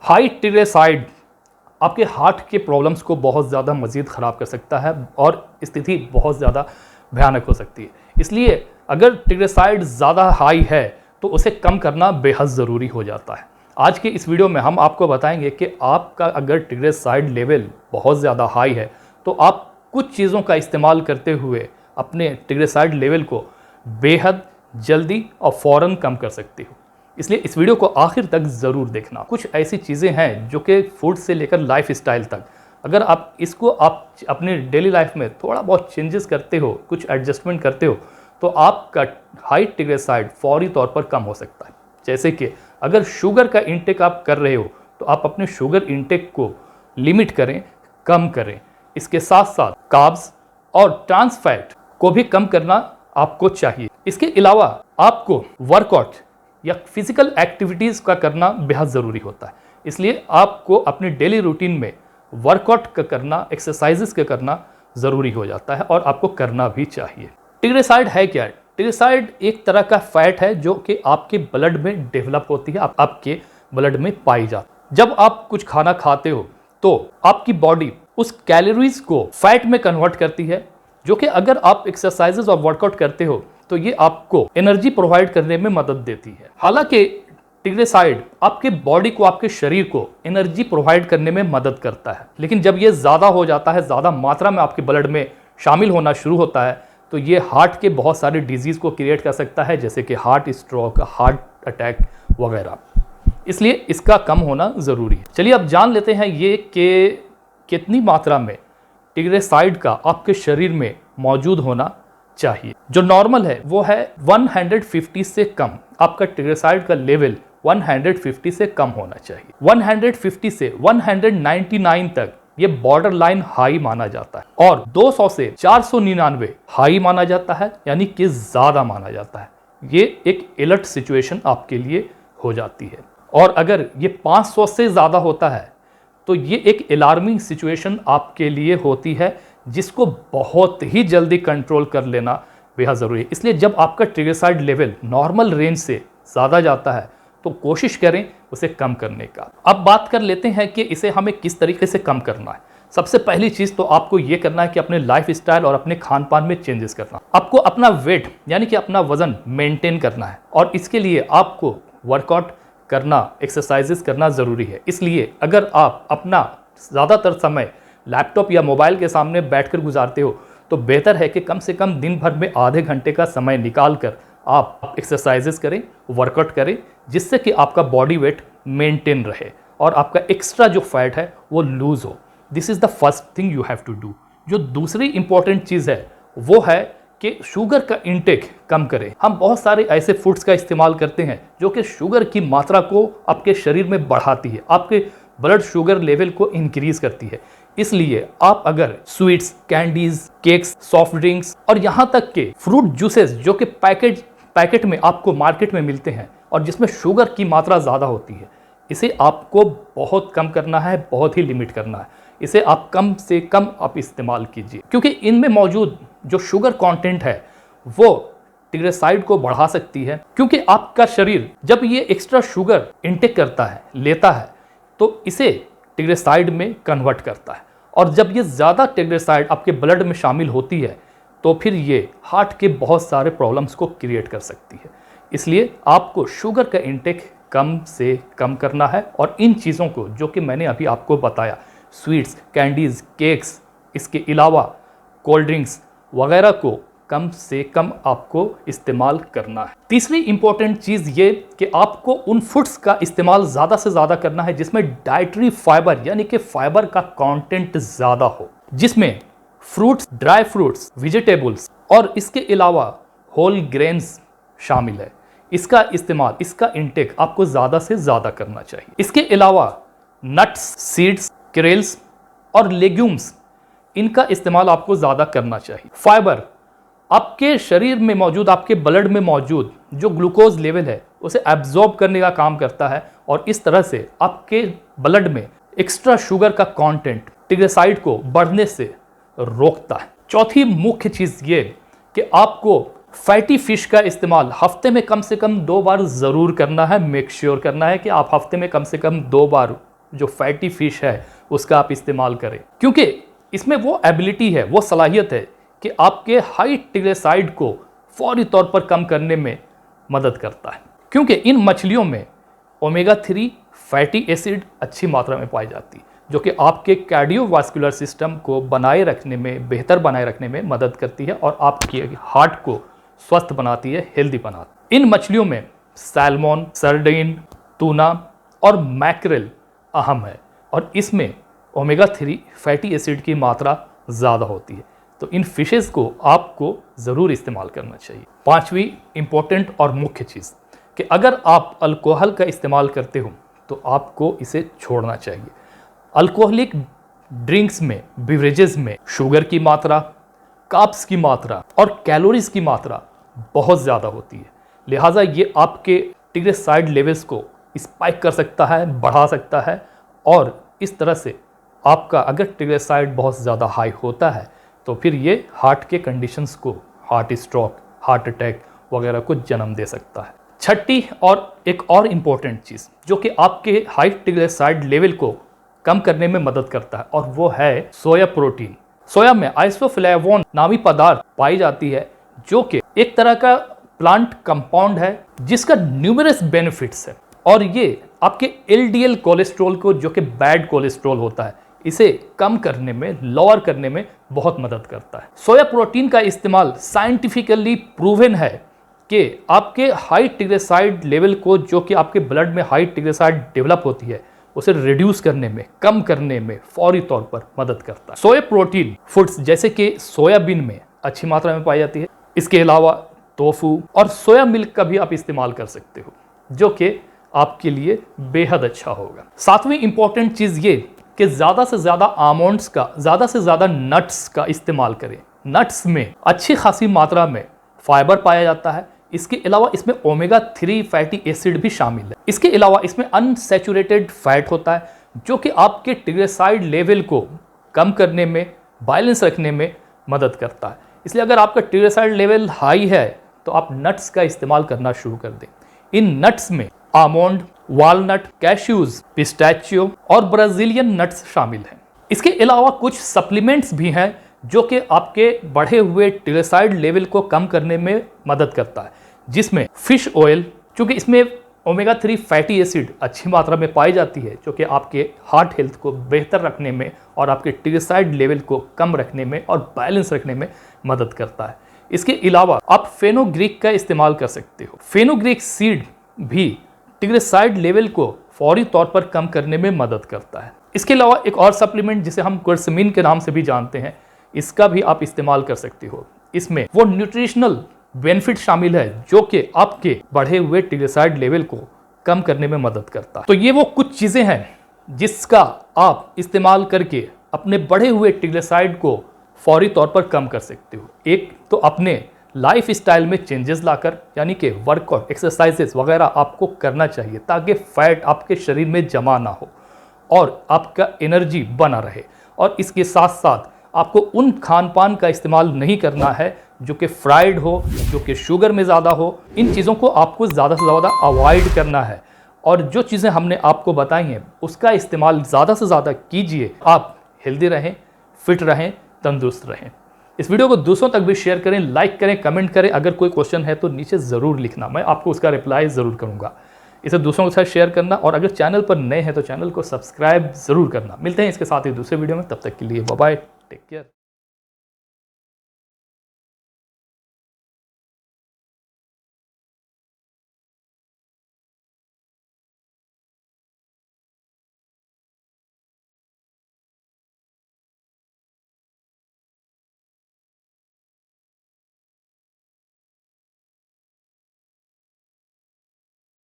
High ट्रिग्लिसराइड आपके heart के problems को बहुत ज़्यादा मज़ीद ख़राब कर सकता है और स्थिति बहुत ज़्यादा भयानक हो सकती है। इसलिए अगर ट्रिग्लिसराइड ज़्यादा हाई है तो उसे कम करना बेहद ज़रूरी हो जाता है। आज के इस वीडियो में हम आपको बताएंगे कि आपका अगर ट्रिग्लिसराइड लेवल बहुत ज़्यादा हाई है तो आप कुछ चीज़ों का इस्तेमाल करते हुए अपने ट्रिग्लिसराइड लेवल को बेहद जल्दी और फ़ौरन कम कर सकते हो। इसलिए इस वीडियो को आखिर तक ज़रूर देखना। कुछ ऐसी चीज़ें हैं जो कि फूड से लेकर लाइफ स्टाइल तक, अगर आप इसको अपने डेली लाइफ में थोड़ा बहुत चेंजेस करते हो, कुछ एडजस्टमेंट करते हो, तो आपका हाई ट्रिग्लिसराइड फौरी तौर पर कम हो सकता है। जैसे कि अगर शुगर का इंटेक आप कर रहे हो तो आप अपने शुगर इंटेक को लिमिट करें, कम करें। इसके साथ साथ कार्ब्स और ट्रांस फैट को भी कम करना आपको चाहिए। इसके अलावा आपको वर्कआउट या फिजिकल एक्टिविटीज़ का करना बेहद ज़रूरी होता है। इसलिए आपको अपने डेली रूटीन में वर्कआउट का करना, एक्सरसाइजेस का करना ज़रूरी हो जाता है और आपको करना भी चाहिए। ट्रिग्लिसराइड है क्या? ट्रिग्लिसराइड एक तरह का फैट है जो कि आपके ब्लड में डेवलप होती है, आपके ब्लड में पाई जाती है। जब आप कुछ खाना खाते हो तो आपकी बॉडी उस कैलोरीज को फैट में कन्वर्ट करती है, जो कि अगर आप एक्सरसाइजेस और वर्कआउट करते हो तो ये आपको एनर्जी प्रोवाइड करने में मदद देती है। हालांकि ट्रिग्लिसराइड आपके बॉडी को, आपके शरीर को एनर्जी प्रोवाइड करने में मदद करता है, लेकिन जब ये ज़्यादा हो जाता है, ज़्यादा मात्रा में आपके ब्लड में शामिल होना शुरू होता है, तो ये हार्ट के बहुत सारे डिजीज़ को क्रिएट कर सकता है, जैसे कि हार्ट स्ट्रोक, हार्ट अटैक वगैरह। इसलिए इसका कम होना ज़रूरी है। चलिए अब जान लेते हैं ये कि कितनी मात्रा में ट्रिग्लिसराइड का आपके शरीर में मौजूद होना चाहिए। जो नॉर्मल है वो है 150 से कम। आपका ट्रिग्लिसराइड का लेवल 150 से कम होना चाहिए। 150 से 199 तक ये बॉर्डर लाइन हाई माना जाता है और 200 से 499 हाई माना जाता है, यानी कि ज़्यादा माना जाता है। ये एक अलर्ट सिचुएशन आपके लिए हो जाती है। और अगर ये 500 से ज़्यादा होता है तो ये एक अलार्मिंग सिचुएशन आपके लिए होती है, जिसको बहुत ही जल्दी कंट्रोल कर लेना बेहद ज़रूरी है। इसलिए जब आपका ट्रिग्लिसराइड लेवल नॉर्मल रेंज से ज़्यादा जाता है तो कोशिश करें उसे कम करने का। अब बात कर लेते हैं कि इसे हमें किस तरीके से कम करना है। सबसे पहली चीज़ तो आपको ये करना है कि अपने लाइफ स्टाइल और अपने खान पान में चेंजेस करना। आपको अपना वेट यानी कि अपना वज़न मेंटेन करना है और इसके लिए आपको वर्कआउट करना, एक्सरसाइजेस करना ज़रूरी है। इसलिए अगर आप अपना ज़्यादातर समय लैपटॉप या मोबाइल के सामने बैठकर गुजारते हो तो बेहतर है कि कम से कम दिन भर में आधे घंटे का समय निकाल कर आप एक्सरसाइजेस करें, वर्कआउट करें, जिससे कि आपका बॉडी वेट मेंटेन रहे और आपका एक्स्ट्रा जो फैट है वो लूज़ हो। This is the first thing you have to do. जो दूसरी इंपॉर्टेंट चीज़ है वो है कि शुगर का इंटेक कम करें। हम बहुत सारे ऐसे फूड्स का इस्तेमाल करते हैं जो कि शुगर की मात्रा को आपके शरीर में बढ़ाती है, आपके ब्लड शुगर लेवल को इंक्रीज करती है। इसलिए आप अगर sweets, candies, cakes, soft drinks और यहाँ तक के फ्रूट जूसेस जो कि पैकेट में आपको मार्केट में मिलते हैं और जिसमें शुगर की मात्रा ज़्यादा होती है, इसे आपको बहुत कम करना है, बहुत ही लिमिट करना है। इसे आप कम से कम आप इस्तेमाल कीजिए, क्योंकि इनमें मौजूद जो शुगर कंटेंट है वो ट्रिग्लिसराइड को बढ़ा सकती है। क्योंकि आपका शरीर जब ये एक्स्ट्रा शुगर इंटेक करता है, लेता है, तो इसे ट्रिग्लिसराइड में कन्वर्ट करता है और जब ये ज़्यादा ट्रिग्लिसराइड आपके ब्लड में शामिल होती है तो फिर ये हार्ट के बहुत सारे प्रॉब्लम्स को क्रिएट कर सकती है। इसलिए आपको शुगर का इंटेक कम से कम करना है और इन चीज़ों को जो कि मैंने अभी आपको बताया, स्वीट्स, कैंडीज़, केक्स, इसके अलावा कोल्ड ड्रिंक्स वगैरह को कम से कम आपको इस्तेमाल करना है। तीसरी इंपॉर्टेंट चीज़ ये कि आपको उन फूड्स का इस्तेमाल ज़्यादा से ज़्यादा करना है जिसमें डाइटरी फाइबर यानी कि फाइबर का कंटेंट ज़्यादा हो, जिसमें फ्रूट्स, ड्राई फ्रूट्स, वेजिटेबल्स और इसके अलावा होल ग्रेन्स शामिल है। इसका इस्तेमाल, इसका इंटेक आपको ज़्यादा से ज़्यादा करना चाहिए। इसके अलावा नट्स, सीड्स, केरेल्स और लेग्यूम्स, इनका इस्तेमाल आपको ज़्यादा करना चाहिए। फाइबर आपके शरीर में मौजूद, आपके ब्लड में मौजूद जो ग्लूकोज लेवल है उसे एब्जॉर्ब करने का काम करता है और इस तरह से आपके ब्लड में एक्स्ट्रा शुगर का कंटेंट ट्रिग्लिसराइड को बढ़ने से रोकता है। चौथी मुख्य चीज़ ये कि आपको फैटी फिश का इस्तेमाल हफ्ते में कम से कम 2 बार ज़रूर करना है। मेक श्योर करना है कि आप हफ्ते में कम से कम 2 बार जो फैटी फिश है उसका आप इस्तेमाल करें, क्योंकि इसमें वो एबिलिटी है, वो सलाहियत है कि आपके हाई ट्रिग्लिसराइड को फौरी तौर पर कम करने में मदद करता है, क्योंकि इन मछलियों में ओमेगा 3 फैटी एसिड अच्छी मात्रा में पाई जाती है, जो कि आपके कार्डियोवास्कुलर सिस्टम को बनाए रखने में, बेहतर बनाए रखने में मदद करती है और आपकी हार्ट को स्वस्थ बनाती है, हेल्दी बनाती है। इन मछलियों में सैल्मन, सर्डिन, टूना और मैक्रेल अहम है और इसमें ओमेगा 3 फैटी एसिड की मात्रा ज़्यादा होती है, तो इन फिशेस को आपको ज़रूर इस्तेमाल करना चाहिए। पांचवी इंपॉर्टेंट और मुख्य चीज़ कि अगर आप अल्कोहल का इस्तेमाल करते हो तो आपको इसे छोड़ना चाहिए। अल्कोहलिक ड्रिंक्स में, बिवरेजेस में शुगर की मात्रा, कार्ब्स की मात्रा और कैलोरीज की मात्रा बहुत ज़्यादा होती है, लिहाजा ये आपके ट्रिग्लिसराइड लेवल्स को स्पाइक कर सकता है, बढ़ा सकता है और इस तरह से आपका अगर ट्रिग्लिसराइड बहुत ज़्यादा हाई होता है तो फिर ये हार्ट के कंडीशंस को, हार्ट स्ट्रोक, हार्ट अटैक वगैरह को जन्म दे सकता है। छठी और एक और इम्पॉर्टेंट चीज़ जो कि आपके हाई ट्रिग्लिसराइड लेवल को कम करने में मदद करता है और वो है सोया प्रोटीन। सोया में आइसोफ्लेवोन नामी पदार्थ पाई जाती है जो कि एक तरह का प्लांट कंपाउंड है जिसका न्यूमरस बेनिफिट्स है और ये आपके एलडीएल कोलेस्ट्रॉल को, जो कि बैड कोलेस्ट्रॉल होता है, इसे कम करने में, लोअर करने में बहुत मदद करता है। सोया प्रोटीन का इस्तेमाल साइंटिफिकली प्रूवन है कि आपके हाई ट्रिग्लिसराइड लेवल को, जो कि आपके ब्लड में हाई ट्रिग्लिसराइड डेवलप होती है, उसे रिड्यूस करने में, कम करने में फौरी तौर पर मदद करता है। सोया प्रोटीन फूड्स जैसे कि सोयाबीन में अच्छी मात्रा में पाई जाती है। इसके अलावा टोफू और सोया मिल्क का भी आप इस्तेमाल कर सकते हो, जो कि आपके लिए बेहद अच्छा होगा। सातवीं इंपॉर्टेंट चीज़ ये कि ज़्यादा से ज़्यादा आमंड्स का, ज़्यादा से ज़्यादा नट्स का इस्तेमाल करें। नट्स में अच्छी खासी मात्रा में फाइबर पाया जाता है। इसके अलावा इसमें ओमेगा 3 फैटी एसिड भी शामिल है। इसके अलावा इसमें अनसैचुरेटेड फैट होता है जो कि आपके ट्रिग्लिसराइड लेवल को कम करने में, बैलेंस रखने में मदद करता है। इसलिए अगर आपका ट्रिग्लिसराइड लेवल हाई है तो आप नट्स का इस्तेमाल करना शुरू कर दें। इन नट्स में आमंड, वालनट, कैश्यूज, पिस्ताचियो और ब्राज़ीलियन नट्स शामिल हैं। इसके अलावा कुछ सप्लीमेंट्स भी हैं जो कि आपके बढ़े हुए ट्रिग्लिसराइड लेवल को कम करने में मदद करता है, जिसमें फिश ऑयल, क्योंकि इसमें ओमेगा 3 फैटी एसिड अच्छी मात्रा में पाई जाती है, जो कि आपके हार्ट हेल्थ को बेहतर रखने में और आपके ट्रिग्लिसराइड लेवल को कम रखने में और बैलेंस रखने में मदद करता है। इसके अलावा आप फेनोग्रीक का इस्तेमाल कर सकते हो। फेनोग्रीक सीड भी ट्रिग्लिसराइड लेवल को फौरी तौर पर कम करने में मदद करता है। इसके अलावा एक और सप्लीमेंट जिसे हम क्वर्समीन के नाम से भी जानते हैं, इसका भी आप इस्तेमाल कर सकते हो। इसमें वो न्यूट्रिशनल बेनिफिट शामिल है जो कि आपके बढ़े हुए ट्रिग्लिसराइड लेवल को कम करने में मदद करता है। तो ये वो कुछ चीज़ें हैं जिसका आप इस्तेमाल करके अपने बढ़े हुए ट्रिग्लिसराइड को फौरी तौर पर कम कर सकते हो। एक तो अपने लाइफ स्टाइल में चेंजेस लाकर, यानी कि वर्कआउट, एक्सरसाइजेस वगैरह आपको करना चाहिए ताकि फैट आपके शरीर में जमा ना हो और आपका एनर्जी बना रहे। और इसके साथ साथ आपको उन खान पान का इस्तेमाल नहीं करना है जो कि फ्राइड हो, जो कि शुगर में ज़्यादा हो। इन चीज़ों को आपको ज़्यादा से ज़्यादा अवॉइड करना है और जो चीज़ें हमने आपको बताई हैं उसका इस्तेमाल ज़्यादा से ज़्यादा कीजिए। आप हेल्दी रहें, फिट रहें, तंदुरुस्त रहें। इस वीडियो को दूसरों तक भी शेयर करें, लाइक करें, कमेंट करें। अगर कोई क्वेश्चन है तो नीचे ज़रूर लिखना, मैं आपको उसका रिप्लाई ज़रूर करूँगा। इसे दूसरों के साथ शेयर करना और अगर चैनल पर नए हैं तो चैनल को सब्सक्राइब ज़रूर करना। मिलते हैं इसके साथ ही दूसरे वीडियो में, तब तक के लिए बाय बाय, टेक केयर।